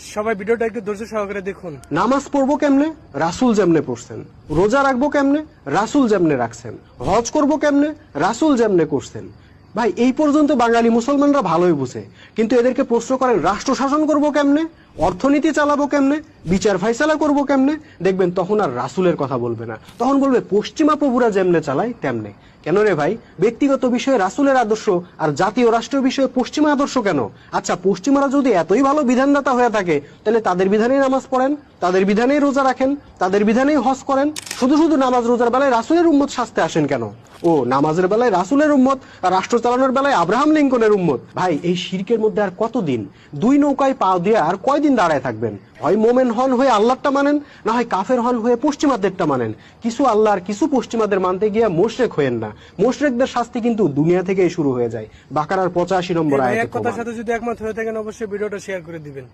সবাই ভিডিওটা একটু ধৈর্য সহকারে দেখুন। নামাজ পড়বো কেমনে? রাসূল যেমনে পড়ছেন। রোজা রাখবো কেমনে? রাসূল যেমনে রাখছেন। হজ করবো কেমনে? রাসূল যেমনে করছেন। ভাই এই পর্যন্ত বাঙালি মুসলমানরা ভালোই বুঝে, কিন্তু এদেরকে প্রশ্ন করেন রাষ্ট্র শাসন করবো কেমনে, অর্থনীতি চালাবো কেমনে, বিচার ফাইসালা করবো কেমনে, দেখবেন তখন আর রাসূলের কথা বলবে না, তখন বলবে পশ্চিমা প্রভুরা যেমনে চালায় তেমনে। কেন রে ভাই? ব্যক্তিগত বিষয়ে রাসূলের আদর্শ আর জাতীয় রাষ্ট্রীয় বিষয়ে পশ্চিমা আদর্শ কেন? আচ্ছা, পশ্চিমারা যদি এতই ভালো বিধানদাতা হয়ে থাকে, তাহলে তাদের বিধানেই নামাজ পড়েন, তাদের বিধানেই রোজা রাখেন, তাদের বিধানেই হজ করেন। শুধু শুধু নামাজ রোজার বেলায় রাসূলের উম্মত শাস্তে আসেন কেন? ও নামাজের বেলায় রাসূলের উম্মত আর রাষ্ট্র চালানোর বেলায় আব্রাহাম লিঙ্কনের উম্মত। ভাই এই শিরকের মধ্যে আর কতদিন? দুই নৌকায় পা দিয়ে আর কয়দিন দাঁড়ায় থাকবেন? হয় মোমেন হন হয়ে আল্লাহটা মানেন, না হয় কাফের হন হয়ে পশ্চিমাদেরটা মানেন। কিছু আল্লাহ আর কিছু পশ্চিমাদের মানতে গিয়ে মোশরেক হয়েন না। মোশরেকদের শাস্তি কিন্তু দুনিয়া থেকেই শুরু হয়ে যায়। বাকারার 85 নম্বর এই ভাই আয়াতে এক কথার প্রমাণ। সাথে যদি একমত হয়ে থাকেন অবশ্যই ভিডিওটা শেয়ার করে দিবেন।